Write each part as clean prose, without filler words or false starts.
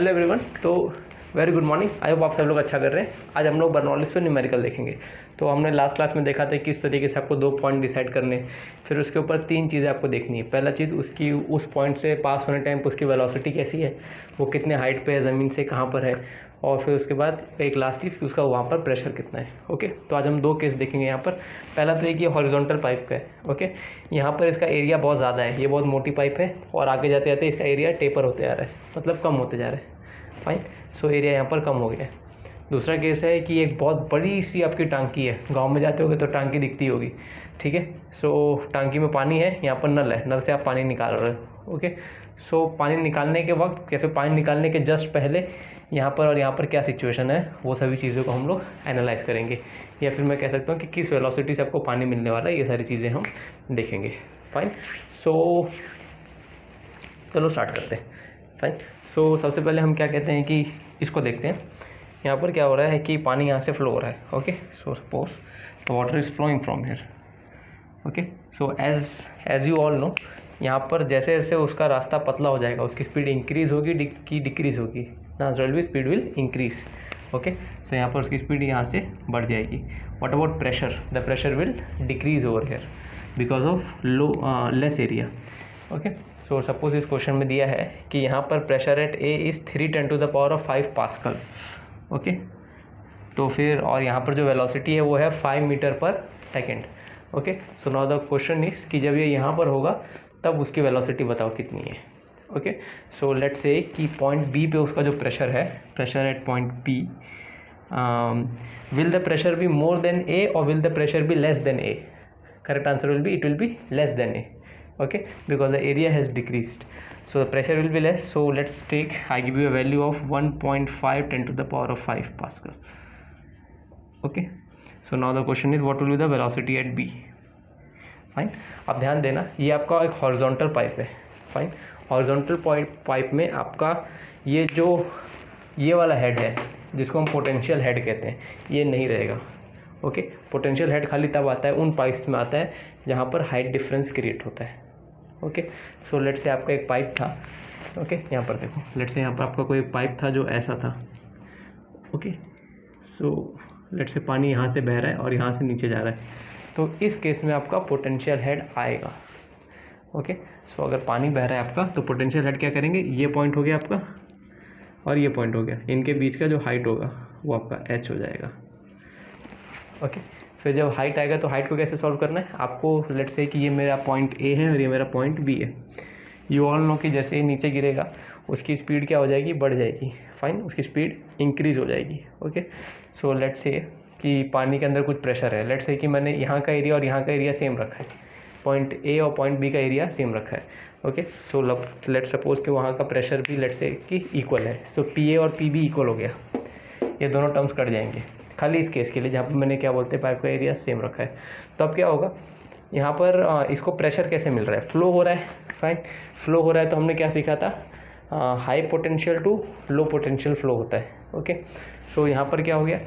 Hello everyone. तो very good morning. I hope आप सब लोग अच्छा कर रहे हैं। आज हम लोग बर्नौलिस पे न्यूमेरिकल देखेंगे। तो हमने लास्ट क्लास में देखा था किस तरीके से आपको 2 पॉइंट डिसाइड करने, फिर उसके ऊपर 3 चीज़ें आपको देखनी है। पहला चीज़ उसकी उस पॉइंट से पास होने टाइम उसकी वेलोसिटी कैसी है, वो कितने हाइट पे है, ज़मीन से कहाँ पर है, और फिर उसके बाद एक लास्ट चीज़ कि उसका वहाँ पर प्रेशर कितना है। ओके, तो आज हम 2 केस देखेंगे यहाँ पर। पहला तो एक ये हॉरिजॉन्टल पाइप का है। ओके, यहाँ पर इसका एरिया बहुत ज़्यादा है, ये बहुत मोटी पाइप है और आगे जाते जाते इसका एरिया टेपर होते जा रहा है, मतलब कम होते जा रहा है। फाइन, सो एरिया यहाँ पर कम हो गया है। दूसरा केस है कि एक बहुत बड़ी सी आपकी टांकी है। गांव में जाते होगे तो टांकी दिखती होगी, ठीक है। सो टांकी में पानी है, यहाँ पर नल है, नल से आप पानी निकाल रहे हो। ओके, सो पानी निकालने के वक्त या फिर पानी निकालने के जस्ट पहले यहाँ पर और यहाँ पर क्या सिचुएशन है, वो सभी चीज़ों को हम लोग एनालाइज करेंगे, या फिर मैं कह सकता हूँ कि किस वेलोसिटी से आपको पानी मिलने वाला है, ये सारी चीज़ें हम देखेंगे। फाइन, सो चलो स्टार्ट करते हैं। फाइन, सो सबसे पहले हम क्या कहते हैं कि इसको देखते हैं। यहाँ पर क्या हो रहा है कि पानी यहाँ से फ्लो हो रहा है। Okay, so suppose the water is flowing from here. Okay, so as you all know, यहाँ पर जैसे जैसे उसका रास्ता पतला हो जाएगा उसकी स्पीड इंक्रीज़ होगी कि डिक्रीज़ होगी। Naturally speed will increase. Okay, so यहाँ पर उसकी स्पीड यहाँ से बढ़ जाएगी। What about pressure? The pressure will decrease over here because of less area. Okay, so suppose इस क्वेश्चन में दिया है कि यहाँ पर pressure at A is 3 × 10⁵ pascal. Okay, तो फिर और यहाँ पर जो वेलोसिटी है वो है 5 मीटर पर second. Okay, so now the question is कि जब ये यहाँ पर होगा तब उसकी वेलोसिटी बताओ कितनी है। ओके, सो लेट्स से कि पॉइंट बी पे उसका जो प्रेशर है, pressure at point B, will the pressure be more than A और will the pressure be less than A? Correct answer will be it will be less than A. Okay, because the area has decreased, so the pressure will be less. So let's take, I give you a value of 1.5 10⁵ Pascal. Okay, so now the question is what will be the velocity at B? Fine, अब ध्यान देना ये आपका एक horizontal pipe है। Fine, horizontal pipe में आपका ये जो ये वाला हेड है जिसको हम पोटेंशियल हेड कहते हैं, ये नहीं रहेगा। ओके, पोटेंशियल हेड खाली तब आता है उन पाइप्स में आता है जहाँ पर हाइट डिफरेंस क्रिएट होता है। ओके, सो लेट से आपका एक पाइप था। ओके, यहाँ पर देखो, लेट से यहाँ पर आपका कोई पाइप था जो ऐसा था। ओके, सो लेट से पानी यहाँ से बह रहा है और यहाँ से नीचे जा रहा है, तो इस केस में आपका पोटेंशियल हेड आएगा। ओके, सो अगर पानी बह रहा है आपका तो पोटेंशियल हेड क्या करेंगे, ये पॉइंट हो गया आपका और ये पॉइंट हो गया, इनके बीच का जो हाइट होगा वो आपका h हो जाएगा। ओके, फिर जब हाइट आएगा तो हाइट को कैसे सॉल्व करना है आपको, लेट्स से कि ये मेरा पॉइंट ए है और ये मेरा पॉइंट बी है। यू ऑल नो कि जैसे ही नीचे गिरेगा उसकी स्पीड क्या हो जाएगी, बढ़ जाएगी। फाइन, उसकी स्पीड इंक्रीज हो जाएगी। ओके, सो लेट्स से कि पानी के अंदर कुछ प्रेशर है। लेट्स से कि मैंने यहाँ का एरिया और यहाँ का एरिया सेम रखा है, पॉइंट ए और पॉइंट बी का एरिया सेम रखा है। ओके, सो लेट सपोज कि वहाँ का प्रेशर भी लेट्स से कि इक्वल है। सो पी ए और पी बी इक्वल हो गया, ये दोनों टर्म्स कट जाएंगे खाली इस केस के लिए जहाँ पर मैंने क्या बोलते हैं पाइप का एरिया सेम रखा है। तो अब क्या होगा, यहाँ पर इसको प्रेशर कैसे मिल रहा है, फ्लो हो रहा है। फाइन, फ्लो हो रहा है तो हमने क्या सीखा था, high potential to low potential flow होता है। ओके, सो यहाँ पर क्या हो गया,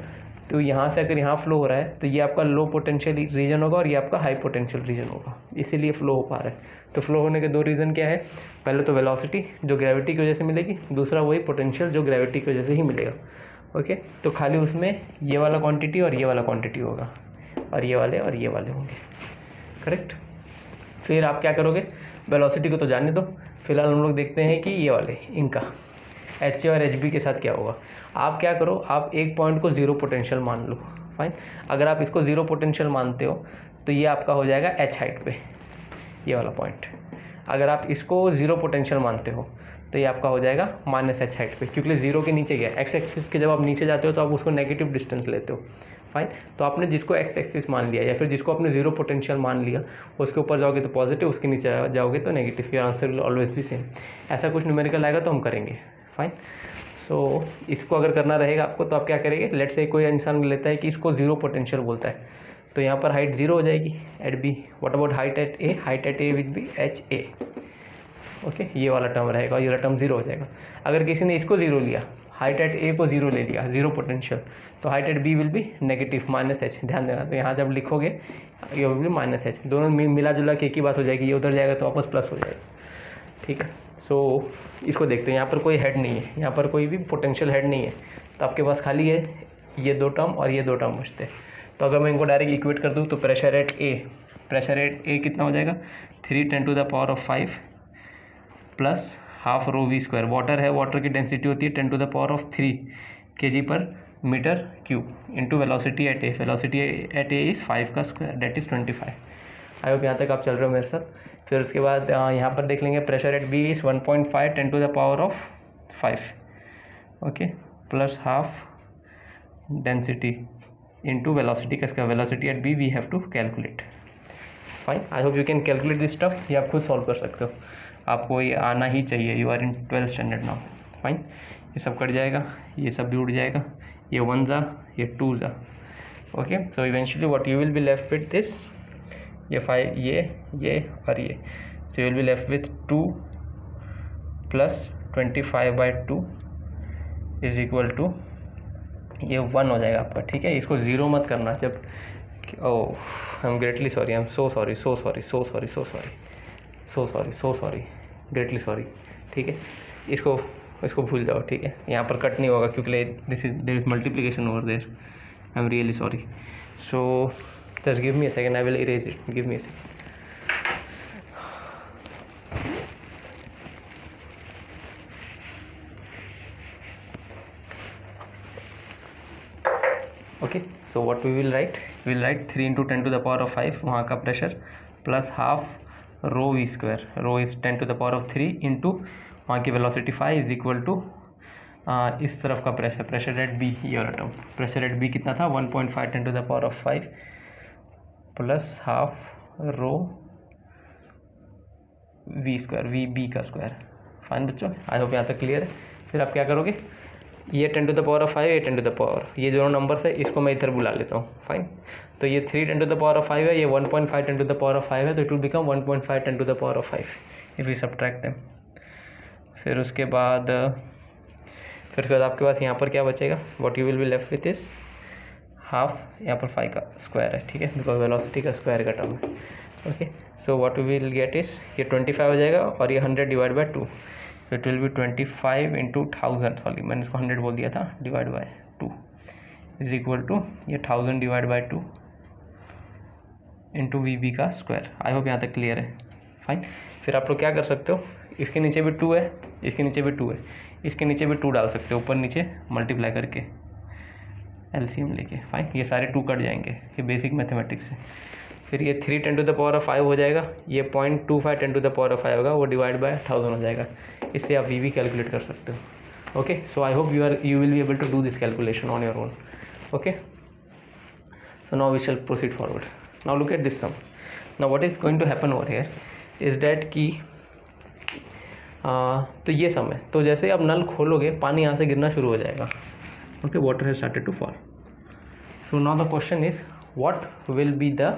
तो यहाँ से अगर यहाँ फ्लो हो रहा है तो ये आपका लो पोटेंशियल रीजन होगा और ये आपका हाई पोटेंशियल रीजन होगा, इसीलिए फ्लो हो पा रहा है। तो फ्लो होने के 2 रीज़न क्या है, पहले तो वेलोसिटी जो ग्रेविटी की वजह से मिलेगी, दूसरा वही पोटेंशियल जो ग्रेविटी की वजह से ही मिलेगा। ओके, तो खाली उसमें ये वाला क्वांटिटी और ये वाला क्वांटिटी होगा और ये वाले होंगे। करेक्ट, फिर आप क्या करोगे, वेलोसिटी को तो जाने दो, फिलहाल हम लोग देखते हैं कि ये वाले इनका एच ए और एच बी के साथ क्या होगा। आप क्या करो, आप एक पॉइंट को 0 पोटेंशियल मान लो। फाइन, अगर आप इसको 0 पोटेंशियल मानते हो तो ये आपका हो जाएगा एच हाइट पे, ये वाला पॉइंट। अगर आप इसको 0 पोटेंशियल मानते हो तो ये आपका हो जाएगा -h हाइट पे, क्योंकि 0 के नीचे गया। एक्स एक्सिस के जब आप नीचे जाते हो तो आप उसको नेगेटिव डिस्टेंस लेते हो। फाइन, तो आपने जिसको एक्स एक्सिस मान लिया या फिर जिसको आपने 0 पोटेंशियल मान लिया, उसके ऊपर जाओगे तो पॉजिटिव, उसके नीचे जाओगे तो negative. Your answer will always भी सेम। ऐसा कुछ न्यूमेरिकल आएगा तो हम करेंगे। फाइन, सो इसको अगर करना रहेगा आपको तो आप क्या करेंगे, लेट से कोई इंसान लेता है कि इसको 0 पोटेंशियल बोलता है, तो यहाँ पर हाइट 0 हो जाएगी at B. What about height at A, height at A will be H A. Okay, ये वाला टर्म रहेगा और ये वाला टर्म 0 हो जाएगा। अगर किसी ने इसको 0 लिया, हाइट एट ए को 0 ले लिया, 0 पोटेंशियल, तो height at B will be negative -h। ध्यान देना, तो यहाँ जब लिखोगे ये विल बी -h, दोनों मिला जुला के एक ही बात हो जाएगी, ये उधर जाएगा तो वापस प्लस हो जाएगा। ठीक है, सो इसको देखते हैं, यहाँ पर कोई हेड नहीं है, यहाँ पर कोई भी पोटेंशियल हेड नहीं है, तो आपके पास खाली है ये दो टर्म और ये दो टर्म बचते हैं। तो अगर मैं इनको डायरेक्ट इक्वेट कर दूँ तो प्रेशर एट ए कितना हो जाएगा 3 × 10⁵ plus half rho V square. Water है, वाटर की डेंसिटी होती है 10⁻³ kg/m³ into velocity at A. Velocity at A is 5 का square, that is 25। I hope यहाँ तक आप चल रहे हो मेरे साथ। फिर उसके बाद यहाँ पर देख लेंगे pressure at B is 1.5 10⁻⁵, okay, plus half density into velocity का स्क्वायर। Velocity at B we have to calculate. Fine, I hope you can calculate this stuff, ये आप खुद सॉल्व कर सकते हो, आपको ये आना ही चाहिए। You are in 12th standard now. Fine, ये सब कट जाएगा, ये सब भी उड़ जाएगा, ये 1 जा, ये 2 जा, okay. So eventually what you will be left with this, ये 5, ये और ये। So you will be left with 2 + 25/2 is equal to ये 1 हो जाएगा आपका, ठीक है। इसको ज़ीरो मत करना जब, oh I am greatly sorry, I am so sorry, greatly sorry, ठीक है। इसको भूल जाओ, ठीक है। यहाँ पर कट नहीं होगा क्योंकि there is multiplication over there. I am really sorry. So just give me a second, I will erase it, give me a second. Okay, so what we will write, 3 × 10⁵ वहाँ का pressure plus half rho V square, rho is 10⁻³ into वहाँ की velocity 5 is equal to इस तरफ का pressure at B, ये वाला term. Pressure at B कितना था 1.5 10⁻⁵ plus half rho V square, V B का स्क्वायर। फाइन बच्चों, आई होप यहाँ तक क्लियर है। फिर आप क्या करोगे, ये 10⁻⁵, ये 10⁻, ये दोनों नंबर्स है, इसको मैं इधर बुला लेता हूँ। फाइन, तो ये 3 10⁻⁵ है, ये 1.5 10⁻⁵ है, तो it will become 1.5 10⁻⁵ if you subtract them. फिर उसके बाद आपके पास यहाँ पर क्या बचेगा, what you will be left with is half, यहाँ पर 5 का स्क्वायर है, ठीक है, बिकॉज वेलोसिटी का स्क्वायर का टर्म है, okay. So what we will get is ये 25 हो जाएगा और ये 100/2, so it will be 25 × 1000, sorry मैंने इसको 100 बोल दिया था, /2 इज इक्वल टू ये 1000/2 इंटू वी बी का स्क्वायर। आई होप यहाँ तक क्लियर है। फाइन, फिर आप लोग क्या कर सकते हो, इसके नीचे भी 2 है, इसके नीचे भी 2 है, इसके नीचे भी 2 डाल सकते हो, ऊपर नीचे मल्टीप्लाई करके एलसीएम लेके। फाइन, ये सारे 2 कट जाएंगे, ये बेसिक मैथमेटिक्स है। फिर ये 3 10⁻⁵ हो जाएगा, ये 0.25 10⁻⁵ होगा, वो /1000 हो जाएगा। इससे आप वी भी कैलकुलेट कर सकते हो, okay. So I hope you will be able to do this calculation on your own, okay. So now we shall proceed forward. Now look at this sum. Now what is going to happen over here is that कि तो ये सम है, तो जैसे आप नल खोलोगे पानी यहाँ से गिरना शुरू हो जाएगा, okay, water has started to fall. So now the question is what will be the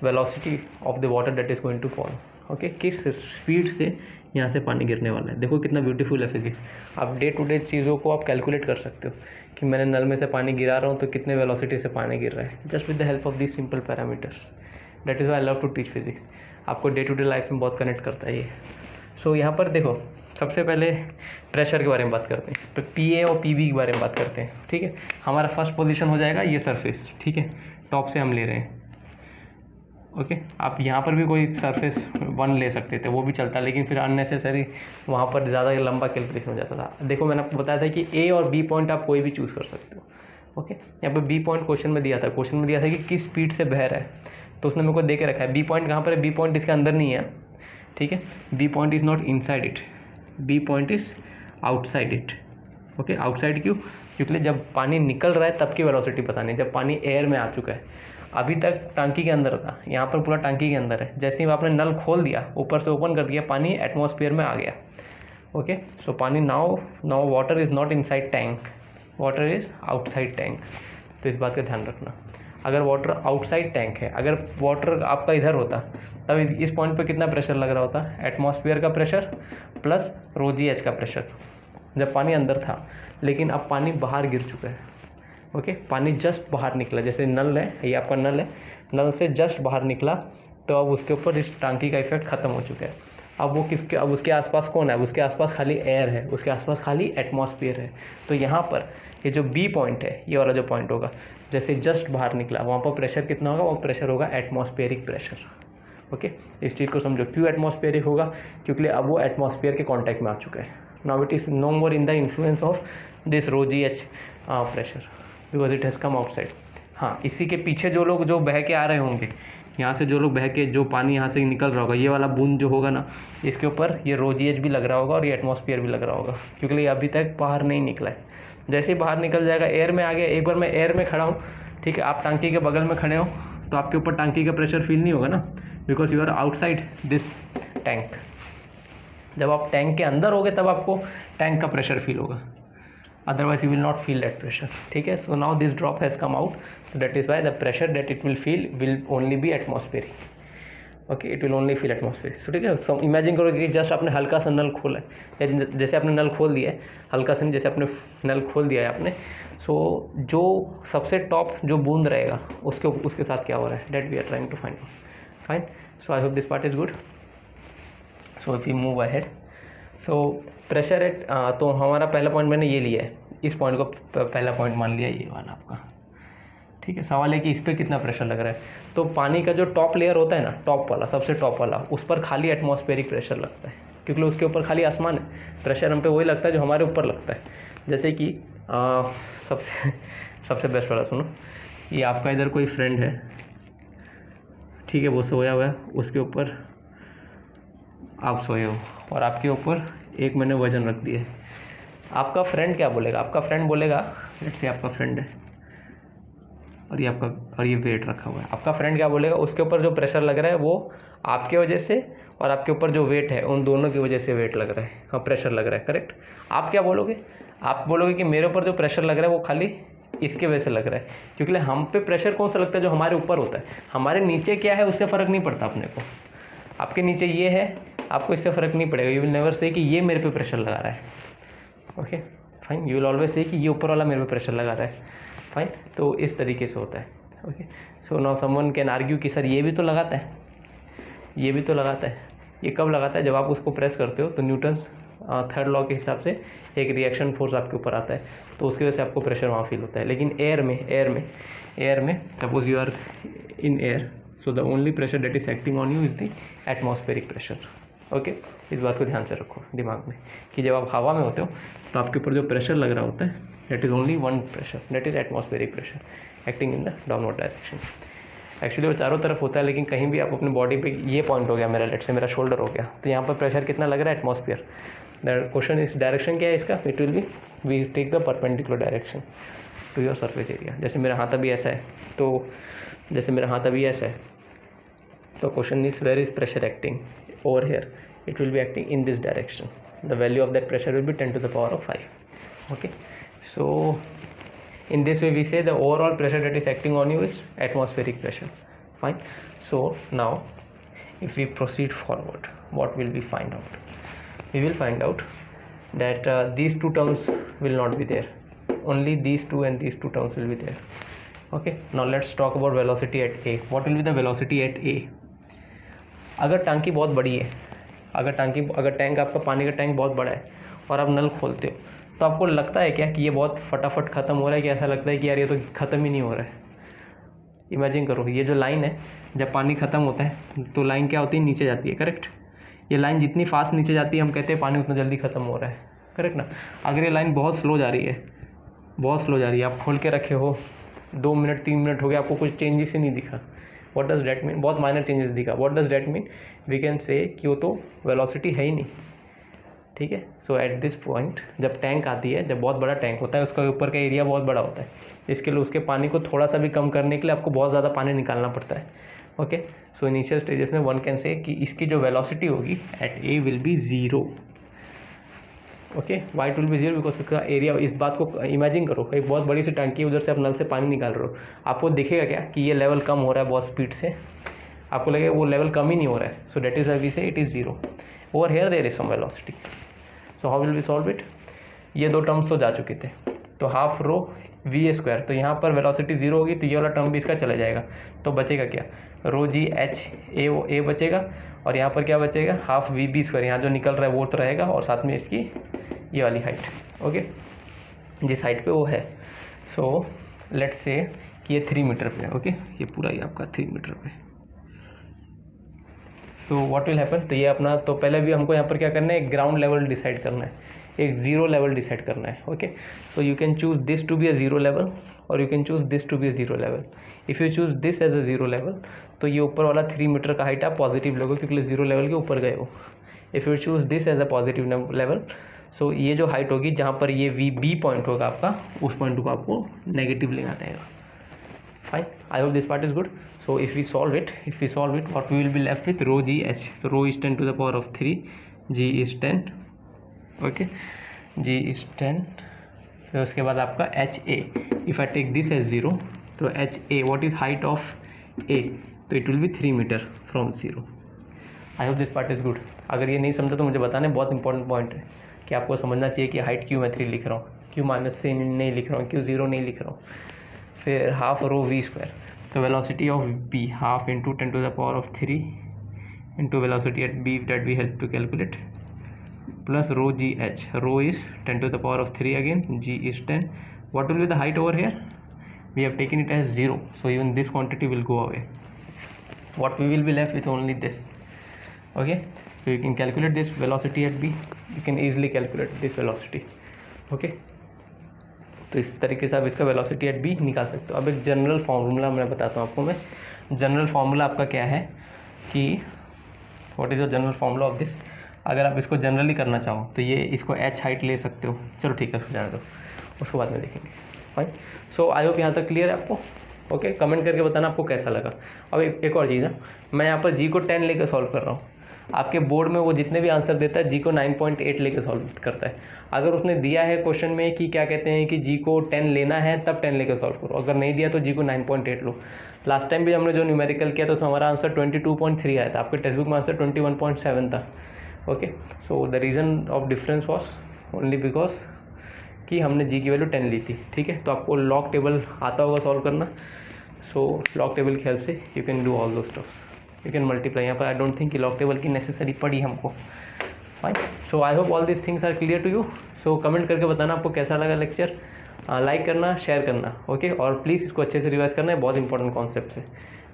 velocity of the water that is going to fall, okay, किस स्पीड से यहाँ से पानी गिरने वाला है। देखो कितना ब्यूटीफुल है फिजिक्स, आप डे टू डे चीज़ों को आप कैलकुलेट कर सकते हो कि मैंने नल में से पानी गिरा रहा हूँ तो कितने वेलोसिटी से पानी गिर रहा है, just with the help of this simple parameters. That is why I love to teach physics, आपको डे टू डे लाइफ में बहुत कनेक्ट करता है ये। सो यहाँ पर देखो, सबसे पहले प्रेशर के बारे में बात करते हैं, तो PA और PB के बारे में बात करते हैं, ठीक है। हमारा फर्स्ट पोजीशन हो जाएगा ये सरफेस, ठीक है, टॉप से हम ले रहे हैं, ओके। आप यहाँ पर भी कोई सरफेस 1 ले सकते थे, वो भी चलता, लेकिन फिर अननेसेसरी वहाँ पर ज़्यादा लंबा कैलकुलेशन हो जाता था। देखो मैंने आपको बताया था कि A और B पॉइंट आप कोई भी चूज़ कर सकते हो, ओके। यहाँ पर B पॉइंट क्वेश्चन में दिया था कि किस स्पीड से बह रहा है, तो उसने मेरे को दे के रखा है। B पॉइंट कहाँ पर है, B पॉइंट इसके अंदर नहीं है, ठीक है। B point is not inside it, B point is outside it, okay. Outside क्यों, क्योंकि जब पानी निकल रहा है तब की वेलोसिटी पता नहीं, जब पानी एयर में आ चुका है। अभी तक टांकी के अंदर था, यहाँ पर पूरा टांकी के अंदर है, जैसे ही आपने नल खोल दिया, ऊपर से ओपन कर दिया, पानी एटमॉस्फेयर में आ गया, ओके। सो पानी now water is not inside tank, water is outside tank, तो इस बात का ध्यान रखना। अगर वाटर आउटसाइड टैंक है, अगर वाटर आपका इधर होता तब इस पॉइंट पे कितना प्रेशर लग रहा होता, एटमॉस्फेयर का प्रेशर प्लस ρgh का प्रेशर, जब पानी अंदर था। लेकिन अब पानी बाहर गिर चुका है, ओके, पानी जस्ट बाहर निकला, जैसे नल है, ये आपका नल है, नल से जस्ट बाहर निकला, तो अब उसके ऊपर इस टांकी का इफेक्ट ख़त्म हो चुका है। अब उसके आसपास कौन है, अब उसके आसपास खाली एयर है, उसके आसपास खाली एटमॉस्फेयर है। तो यहाँ पर ये जो बी पॉइंट है, ये वाला जो पॉइंट होगा, जैसे जस्ट बाहर निकला, वहाँ पर प्रेशर कितना होगा, वो प्रेशर होगा एटमॉस्फेरिक प्रेशर। ओके, इस चीज़ को समझो। क्यों एटमॉस्फेरिक होगा, क्योंकि अब वो एटमॉस्फेयर के कॉन्टैक्ट में आ चुका है। Now it is no more in the influence of this rho G H pressure because it has come outside. हाँ, इसी के पीछे जो लोग जो बह के आ रहे होंगे, यहाँ से जो लोग बह के, जो पानी यहाँ से निकल रहा होगा, ये वाला बूंद जो होगा ना, इसके ऊपर ये रो जी एच भी लग रहा होगा और ये एटमॉस्फेयर भी लग रहा होगा, क्योंकि ये अभी तक बाहर नहीं निकला है। जैसे ही बाहर निकल जाएगा, एयर में आ गया। एक बार मैं एयर में खड़ा हूँ, ठीक है, आप टांकी के बगल में खड़े हो, तो आपके ऊपर टांकी का प्रेशर फील नहीं होगा ना, because you are outside this tank. जब आप टैंक के अंदर होगे तब आपको टैंक का प्रेशर फील होगा, otherwise you will not feel that pressure, ठीक है। so now this drop has come out, so that is why the pressure that it will feel will only be atmospheric, okay, it will only feel atmospheric। so ठीक है, so imagine करो कि just आपने हल्का सा नल खोला है, या जैसे आपने नल खोल दिया है, हल्का सा, जैसे आपने नल खोल दिया है आपने, so जो सबसे टॉप जो बूंद रहेगा उसके साथ क्या हो रहा है, that we are trying to find out, fine। so I hope this part is good। so if we move ahead, so pressure at, तो हमारा पहला पॉइंट मैंने ये लिया है, इस पॉइंट को पहला पॉइंट मान लिया, ये वाला आपका, ठीक है। सवाल है कि इस पर कितना प्रेशर लग रहा है। तो पानी का जो टॉप लेयर होता है ना, टॉप वाला, सबसे टॉप वाला, उस पर खाली एटमॉस्फेरिक प्रेशर लगता है, क्योंकि उसके ऊपर खाली आसमान है। प्रेशर हम पे वही लगता है जो हमारे ऊपर लगता है। जैसे कि सबसे बेस्ट वाला सुनो, ये आपका इधर कोई फ्रेंड है, ठीक है, वो सोया हुआ है, उसके ऊपर आप सोए हो और आपके ऊपर एक मैंने वजन रख दिया है। आपका फ्रेंड क्या बोलेगा, आपका फ्रेंड बोलेगा, लेट्स से आपका फ्रेंड है और ये वेट रखा हुआ है, आपका फ्रेंड क्या बोलेगा, उसके ऊपर जो प्रेशर लग रहा है वो आपके वजह से और आपके ऊपर जो वेट है उन दोनों की वजह से वेट लग रहा है, हाँ, प्रेशर लग रहा है, करेक्ट। आप क्या बोलोगे, आप बोलोगे कि मेरे ऊपर जो प्रेशर लग रहा है वो खाली इसके वजह से लग रहा है, क्योंकि हम पे प्रेशर कौन सा लगता है, जो हमारे ऊपर होता है। हमारे नीचे क्या है उससे फ़र्क नहीं पड़ता अपने को, आपके नीचे ये है, आपको इससे फ़र्क नहीं पड़ेगा। यू विल नेवर से कि ये मेरे पे प्रेशर लगा रहा है, okay fine. You will always say कि ये ऊपर वाला मेरे पे प्रेशर लगा रहा है, फाइन। तो इस तरीके से होता है, okay. So now someone can argue कि सर ये भी तो लगाता है, ये भी तो लगाता है। ये कब लगाता है, जब आप उसको प्रेस करते हो तो न्यूटन्स थर्ड लॉ के हिसाब से एक रिएक्शन फोर्स आपके ऊपर आता है, तो उसकी वजह से आपको प्रेशर वहाँ फील होता है। लेकिन एयर में suppose you are in air, so the only pressure that is acting on you is the atmospheric pressure, okay. इस बात को ध्यान से रखो दिमाग में कि जब आप हवा में होते हो तो आपके ऊपर जो प्रेशर लग रहा होता है that is only one pressure, that is atmospheric pressure acting in the downward direction. Actually वो चारों तरफ होता है, लेकिन कहीं भी आप अपनी बॉडी पे, ये पॉइंट हो गया मेरा, लेट से मेरा शोल्डर हो गया, तो यहाँ पर प्रेशर कितना लग रहा है, एटमॉस्फेयर। द क्वेश्चन इस डायरेक्शन क्या है इसका, it will be we take the perpendicular direction to your surface area. जैसे मेरा हाथ अभी ऐसा है, तो जैसे मेरा हाथ अभी ऐसा है, तो question is where is pressure acting, over here it will be acting in this direction, the value of that pressure will be 10 to the power of 5, okay। So in this way we say the overall pressure that is acting on you is atmospheric pressure, fine। So now if we proceed forward, what will we find out, we will find out that these two terms will not be there, only these two and these two terms will be there, okay। Now let's talk about velocity at A। what will be the velocity at A? अगर टंकी बहुत बड़ी है, अगर tank आपका पानी का tank बहुत बड़ा है और आप नल खोलते हो, तो आपको लगता है क्या कि ये बहुत फटाफट ख़त्म हो रहा है, कि ऐसा लगता है कि यार ये तो ख़त्म ही नहीं हो रहा है। इमेजिन करो, ये जो लाइन है, जब पानी ख़त्म होता है तो लाइन क्या होती है, नीचे जाती है, करेक्ट। ये लाइन जितनी फास्ट नीचे जाती है हम कहते हैं पानी उतना जल्दी ख़त्म हो रहा है, करेक्ट ना। अगर ये लाइन बहुत स्लो जा रही है, आप खोल के रखे हो 2 मिनट 3 मिनट हो गया, आपको कुछ चेंजेस ही नहीं दिखा, व्हाट डज डैट मीन, बहुत माइनर चेंजेस दिखा, what does that mean, we can say कि वो तो वेलोसिटी है ही नहीं, ठीक है। सो एट दिस पॉइंट जब टैंक आती है, जब बहुत बड़ा टैंक होता है, उसका ऊपर का एरिया बहुत बड़ा होता है, इसके लिए उसके पानी को थोड़ा सा भी कम करने के लिए आपको बहुत ज़्यादा पानी निकालना पड़ता है, ओके। सो इनिशियल स्टेजेस में वन कैन से कि इसकी जो वेलोसिटी होगी at A will be 0, okay. Why will be 0 because इसका एरिया, इस बात को इमेजिन करो, एक बहुत बड़ी सी टंकी, उधर से आप नल से पानी निकाल रहे हो, आपको दिखेगा क्या कि ये लेवल कम हो रहा है बहुत स्पीड से, आपको लगेगा वो लेवल कम ही नहीं हो रहा है। So that is we say it is 0, over here there is some velocity. So how will we solve it, ये दो टर्म्स तो जा चुके थे, तो हाफ रो वी स्क्वायर, तो यहाँ पर वेलोसिटी 0 होगी तो ये वाला टर्म भी इसका चला जाएगा, तो बचेगा क्या, रो जी एच ए बचेगा, और यहाँ पर क्या बचेगा, हाफ वी बी स्क्वायर, यहाँ जो निकल रहा है वो तो रहेगा, और साथ में इसकी ये वाली हाइट, ओके, जिस हाइट पे वो है। सो लेट्स से कि ये 3 मीटर पे है, ओके, ये पूरा ही आपका 3 मीटर पे। सो व्हाट विल हैपन, तो ये अपना, तो पहले भी हमको यहाँ पर क्या करना है, एक ग्राउंड लेवल डिसाइड करना है, एक जीरो लेवल डिसाइड करना है, okay. So you can choose this to be a zero level, और you can choose this to be a zero level. If you choose this as a zero level, तो ये ऊपर वाला 3 metre का height आप positive लोगे क्योंकि zero level के ऊपर गए हो। If you choose this as a positive level, so ये जो हाइट होगी जहाँ पर ये वी बी पॉइंट होगा आपका, उस पॉइंट को आपको नेगेटिव लेना रहेगा। Fine, I hope this part is good. So if we solve it, what we will be left with, rho g h, so rho is 10 to the power of 3, g is 10, okay, g is 10, फिर उसके बाद आपका H A, if I take this as 0, तो H A what is height of A, तो it will be 3 metre from 0। I hope this part is good. अगर ये नहीं समझा तो मुझे बताना, बहुत इंपॉर्टेंट पॉइंट है कि आपको समझना चाहिए कि हाइट क्यों मैं 3 लिख रहा हूँ, क्यों -3 नहीं लिख रहा हूँ, क्यों 0 नहीं लिख रहा हूँ। फिर हाफ रो वी स्क्वायर, तो velocity of B half into 10 to the power of 3 into velocity at B that we help to calculate, plus rho G H, rho is 10 to the power of 3 again, g is 10. What will be the height over here? We have taken it as 0, so even this quantity will go away. What we will be left with only this, okay. So you can calculate this velocity at b, you can easily calculate this velocity, okay. तो इस तरीके से आप इसका velocity at B निकाल सकते हो। अब एक जनरल फार्मूला मैं बताता हूँ आपको। मैं जनरल फार्मूला आपका क्या है कि what is the general formula of this. अगर आप इसको जनरली करना चाहो तो ये इसको एच हाइट ले सकते हो, चलो ठीक है, उसको जाने दो, उसको बाद में देखेंगे। फाइन, सो आई होप यहाँ तक क्लियर है आपको, ओके। कमेंट करके बताना आपको कैसा लगा। अब एक और चीज़ है, मैं यहाँ पर जी को 10 लेकर सॉल्व कर रहा हूँ, आपके बोर्ड में वो जितने भी आंसर देता है जी को 9.8 लेकर सॉल्व करता है। अगर उसने दिया है क्वेश्चन में कि क्या कहते हैं कि जी को 10 लेना है तब 10 लेकर सॉल्व करो, अगर नहीं दिया तो जी को 9.8 लो। लास्ट टाइम भी हमने जो न्यूमेरिकल किया तो उसमें हमारा आंसर 22.3 आया था, आपके टेक्स्ट बुक में आंसर 21.7 था, okay. So the reason of difference was only because कि हमने जी की वैल्यू 10 ली थी, ठीक है। तो आपको लॉग टेबल आता होगा सॉल्व करना, सो लॉग टेबल की हेल्प से यू कैन डू ऑल दो स्टफ्स, यू कैन मल्टीप्लाई। यहाँ पर आई डोंट थिंक कि लॉग टेबल की नेसेसरी पड़ी हमको। Fine, so I hope all this things are clear to you. So comment करके बताना आपको कैसा लगा लेक्चर, लाइक करना, शेयर करना, ओके। और प्लीज़ इसको अच्छे से रिवाइज करना है, बहुत इंपॉर्टेंट कॉन्सेप्ट है।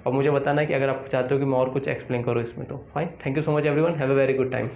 और मुझे बताना कि अगर आप चाहते हो कि मैं और कुछ एक्सप्लेन करूँ इसमें तो। Fine, thank you so much everyone, have a very good time.